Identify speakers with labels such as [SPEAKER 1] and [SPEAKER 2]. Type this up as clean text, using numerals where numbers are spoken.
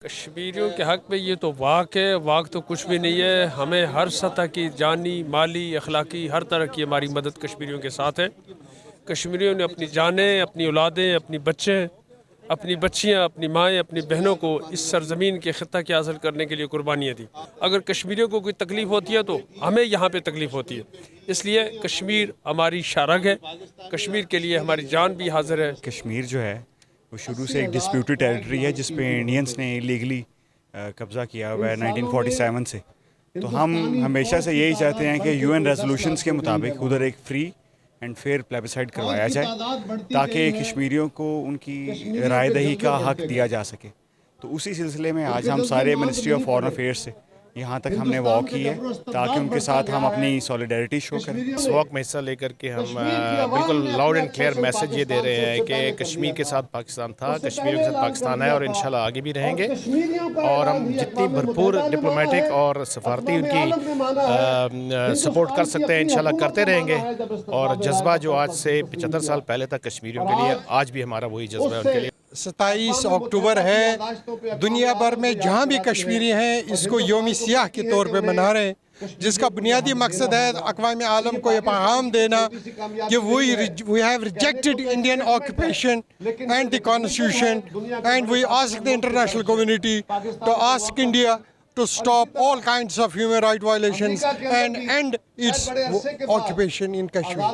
[SPEAKER 1] کشمیریوں کے حق میں یہ تو واق ہے، واق تو کچھ بھی نہیں ہے. ہمیں ہر سطح کی جانی، مالی، اخلاقی ہر طرح کی ہماری مدد کشمیریوں کے ساتھ ہے. کشمیریوں نے اپنی جانیں، اپنی اولادیں، اپنی بچے، اپنی بچیاں، اپنی مائیں، اپنی بہنوں کو اس سرزمین کے خطہ کے حاصل کرنے کے لیے قربانیاں دی. اگر کشمیریوں کو کوئی تکلیف ہوتی ہے تو ہمیں یہاں پہ تکلیف ہوتی ہے. اس لیے کشمیر ہماری شارگ ہے، کشمیر کے لیے ہماری جان بھی حاضر ہے.
[SPEAKER 2] کشمیر جو ہے وہ شروع سے ایک ڈسپیوٹڈ ٹیریٹری ہے جس پہ انڈینس نے لیگلی قبضہ کیا ہوا ہے 1947 سے. تو ہم ہمیشہ سے یہی چاہتے ہیں کہ UN ریزولوشنز کے مطابق ادھر ایک فری اینڈ فیئر پلیبسائڈ کروایا جائے تاکہ کشمیریوں کو ان کی رائے دہی کا حق دیا جا سکے. تو اسی سلسلے میں آج ہم سارے منسٹری آف فارن افیئرس سے یہاں تک ہم نے واک کی ہے تاکہ ان کے ساتھ ہم اپنی سولیڈیرٹی شو کریں.
[SPEAKER 3] اس واک میں حصہ لے کر کے ہم بالکل لاؤڈ اینڈ کلیئر میسج یہ دے رہے ہیں کہ کشمیر کے ساتھ پاکستان تھا، کشمیریوں کے ساتھ پاکستان ہے اور انشاءاللہ آگے بھی رہیں گے. اور ہم جتنی بھرپور ڈپلومیٹک اور سفارتی ان کی سپورٹ کر سکتے ہیں انشاءاللہ کرتے رہیں گے. اور جذبہ جو آج سے 75 سال پہلے تھا کشمیریوں کے لیے، آج بھی ہمارا وہی جذبہ ہے ان کے لیے.
[SPEAKER 4] 27 اکتوبر ہے، دنیا بھر میں جہاں بھی کشمیری ہیں اس کو یوم سیاہ کے طور پہ منا رہے ہیں، جس کا بنیادی مقصد ہے اقوام عالم کو یہ پیغام دینا کہ we have rejected Indian occupation and the constitution and we ask the international community to ask India to stop all kinds of human rights violations and end its occupation in Kashmir.